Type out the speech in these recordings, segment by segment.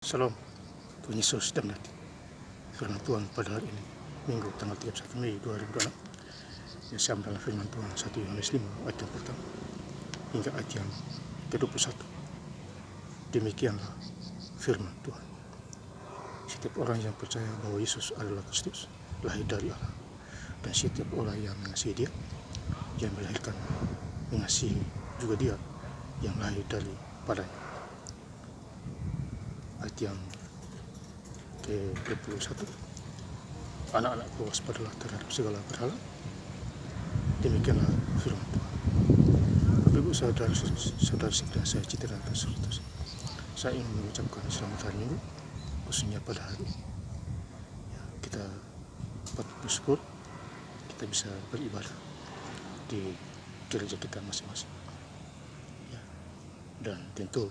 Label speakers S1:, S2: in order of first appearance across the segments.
S1: Salam, Tuhan Yesus dan nanti firman Tuhan pada hari ini, Minggu tanggal 31 Mei 2026. Yang sama dalam firman Tuhan 1 Yohanes 5 ayat yang pertama hingga ayat yang ke-21. Demikianlah firman Tuhan. Setiap orang yang percaya bahwa Yesus adalah Kristus, lahir dari Allah, dan setiap orang yang mengasihi Dia, yang melahirkan, mengasihi juga Dia yang lahir daripadanya. Ayat yang ke-21, anak-anakku waspadalah terhadap segala berhala. Demikianlah firman Tuhan. Bapak Ibu saudara sekalian saya cinta dan terus, saya ingin mengucapkan selamat hari Minggu, khususnya pada hari ini. Kita dapat bersyukur kita bisa beribadah di gereja kita masing-masing. Dan tentu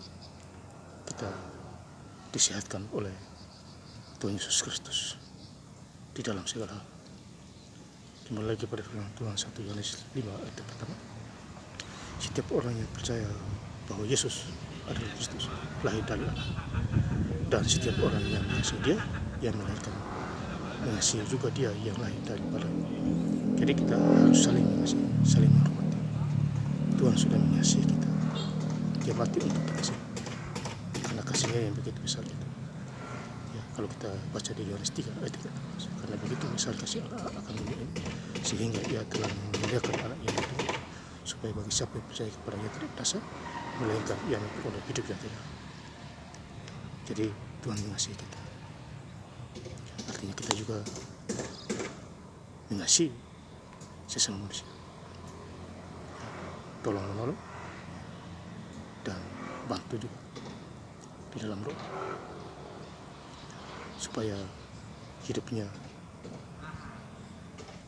S1: kita disehatkan oleh Tuhan Yesus Kristus di dalam segala hal. Kembali lagi pada firman Tuhan 1 Yohanes 5 ayat pertama. Setiap orang yang percaya bahwa Yesus adalah Kristus, lahir dari Allah, dan setiap orang yang mengasihi Dia, yang melahirkan, mengasihi juga Dia yang lahir daripada. Jadi kita harus saling mengasihi, saling menghormati. Tuhan sudah mengasihi kita. Dia mati untuk kita sendiri. Karena kasihnya yang begitu besar itu. Kalau kita baca di Yohanes 3 ayat 13, karena begitu besar kasih Allah akan dunia ini, sehingga Ia telah memuliakan anaknya itu, supaya bagi siapa yang percaya kepada Ia tidak binasa, melainkan Ia memperoleh hidup yang kekal. Jadi Tuhan mengasihi kita. Artinya kita juga mengasihi sesama manusia, tolong menolong dan bantu juga di dalam roh, supaya hidupnya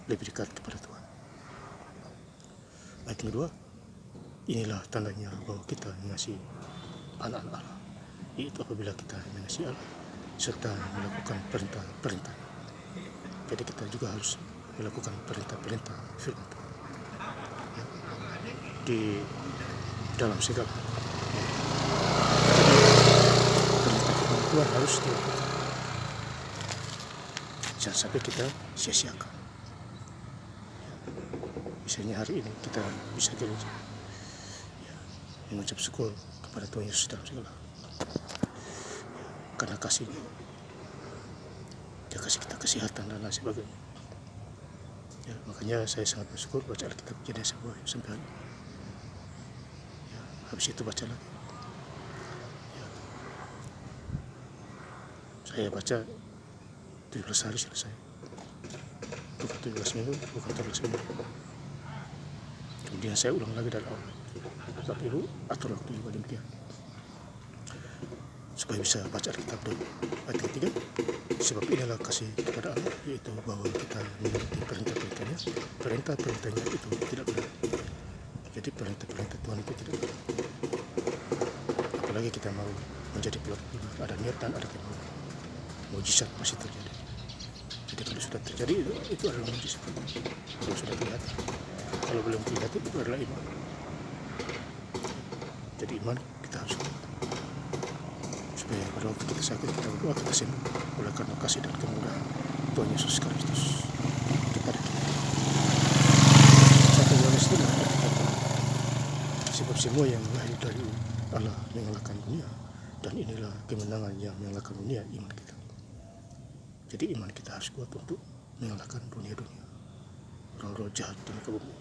S1: lebih dekat kepada Tuhan. Ayat kedua, inilah tandanya bahwa kita mengasihi anak-anak Allah, yaitu apabila kita mengasihi Allah serta melakukan perintah-perintah. Jadi kita juga harus melakukan perintah-perintah firman Tuhan di dalam segala hal. Perintah firman Tuhan harus dilakukan. Jangan sampai kita sia-siakan. Misalnya hari ini kita bisa gereja, mengucap syukur kepada Tuhan Yesus dalam segala hal. Karena kasih-Nya, Dia kasih kita kesehatan dan lain sebagainya. Makanya saya sangat bersyukur baca Alkitab jadi sebuah sampai hari ini. Habis itu baca lagi. Saya baca 17 hari selesai, bukan 17 minggu, bukan 17 minggu. Kemudian saya ulang lagi dari awal. Bapak Ibu atur waktu juga demikian, supaya bisa baca Alkitab dulu. Ayat ketiga, sebab inilah kasih kepada Allah, yaitu bahwa kita mengerti perintah-perintahnya. Perintah-perintahnya itu tidak benar. Jadi perintah-perintah Tuhan itu tidak benar. Apalagi kita mau menjadi pelaku iman, ada niat dan ada kemauan, mujizat masih terjadi. Jadi kalau sudah terjadi itu adalah mujizat. Kalau sudah terlihat, kalau belum terlihat itu adalah iman. Jadi iman kita harus, supaya pada waktu kita sakit kita berdoa, kita sembuh oleh karena kasih dan kemurahan Tuhan Yesus Kristus kepada kita. 1 Yohanes 5 ayat 4. Sebab semua yang lahir dari Allah mengalahkan dunia, dan inilah kemenangan yang mengalahkan dunia, iman kita. Jadi iman kita harus kuat untuk mengalahkan dunia-dunia, roh-roh jahat di muka bumi.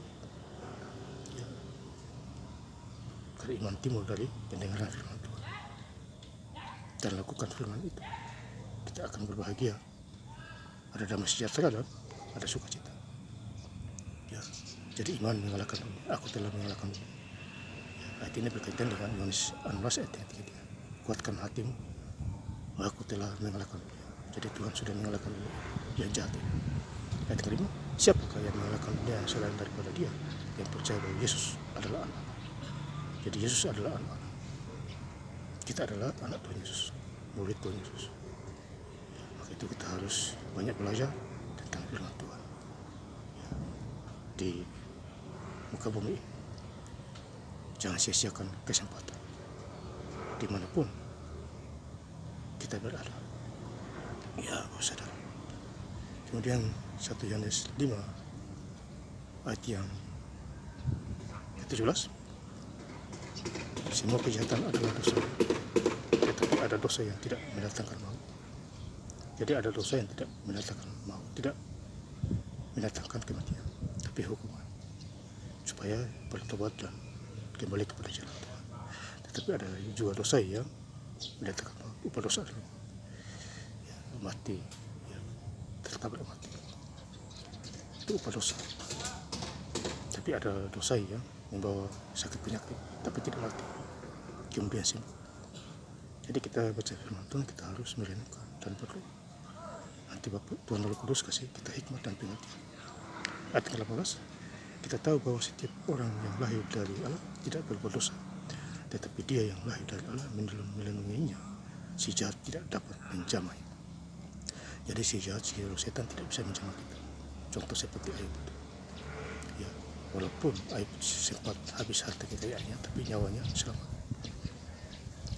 S1: Karena iman timbul dari pendengaran firman Tuhan. Dan lakukan firman itu, kita akan berbahagia. Ada damai sejahtera dan ada sukacita. Jadi iman mengalahkan dunia. Aku telah mengalahkan dunia. Ayat ini berkaitan dengan Yohanes 16 ayat 3. Kuatkan hatimu, aku telah mengalahkan dunia. Jadi Tuhan sudah mengalahkan dunia yang jahat ini. Ayat kelima, siapakah yang mengalahkan dunia selain daripada Dia yang percaya bahwa Yesus adalah Allah. Jadi Yesus adalah anak Allah. Kita adalah anak Tuhan Yesus, murid Tuhan Yesus. Maka itu kita harus banyak belajar tentang firman Tuhan di muka bumi. Jangan sia-siakan kesempatan dimanapun kita kita berada. Ya, saudara. Kemudian 1 Yohanes 5 ayat yang ke-17. Semua kejahatan adalah dosa, tetapi ada dosa yang tidak mendatangkan maut. Jadi ada dosa yang tidak mendatangkan maut, tidak mendatangkan kematian, tapi hukuman, supaya bertobat dan kembali kepada jalan Tuhan. Tetapi ada juga dosa yang mendatangkan maut. Upah dosa adalah ya, mati, ya, tertabrak mati. Itu upah dosa. Tapi ada dosa yang membawa sakit penyakit, tapi tidak mati, kemudian sembuh. Jadi kita baca firman Tuhan, kita harus merenungkan dan berdoa. Nanti Bapak Tuhan Roh Kudus kasih kita hikmat dan pengertian. Ayat 18, kita tahu bahwa setiap orang yang lahir dari Allah tidak berbuat dosa, tetapi dia yang lahir dari Allah melindunginya. Si jahat tidak dapat menjamah. Jadi si jahat, si setan tidak bisa menjamah kita. Contoh seperti Ayub itu. Ya, walaupun Ayub sempat habis harta kekayaannya, tapi nyawanya selamat.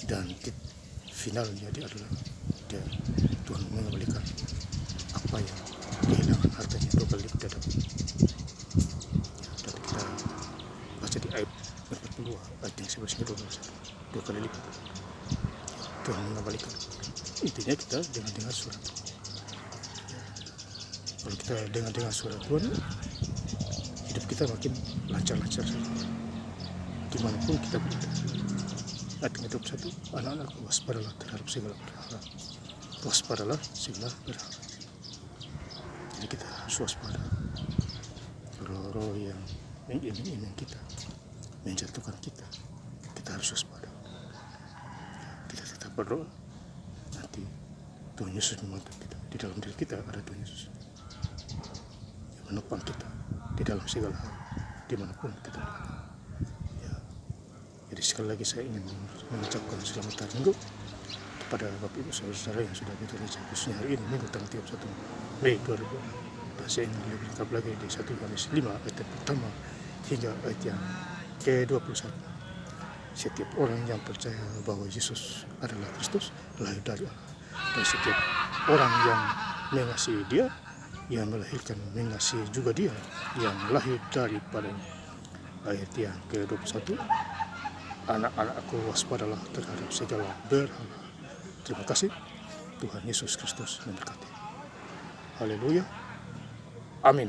S1: Dan finalnya dia adalah Tuhan mengembalikan apa yang kehilangan hartanya 2 kali lipat dapat. Dan kita baca di Ayub 40 ayat yang 11-12, 2 kali lipat Tuhan mengembalikan. Intinya kita dengar suara Tuhan. Kalau kita dengar suara Tuhan, hidup kita makin lancar-lancar saja. Dimanapun kita berada. Ayat 21, anak-anakku, waspadalah terhadap segala berhala. Waspadalah segala berhala. Jadi kita harus waspada. Roh-roh yang mengiming-iming kita, menjatuhkan kita, kita harus waspada. Kita tetap berdoa. Nanti Tuhan Yesus membantu kita. Di dalam diri kita ada Tuhan Yesus yang menopang kita di dalam segala hal, dimanapun kita berada. Ya. Jadi sekali lagi saya ingin mengucapkan selamat hari Minggu kepada Bapak Ibu Saudara yang sudah bergereja, khususnya hari ini Minggu tanggal 31 Mei 2006. Dan saya ingin lebih lengkap lagi di 1 Yohanes 5 ayat pertama hingga ayat yang ke-21. Setiap orang yang percaya bahwa Yesus adalah Kristus lahir dari Allah, dan setiap orang yang mengasihi Dia, yang melahirkan mengasihi juga Dia yang lahir daripadanya. Ayat yang ke-21, anak-anakku, waspadalah terhadap segala berhala. Terima kasih. Tuhan Yesus Kristus memberkati. Haleluya. Amin.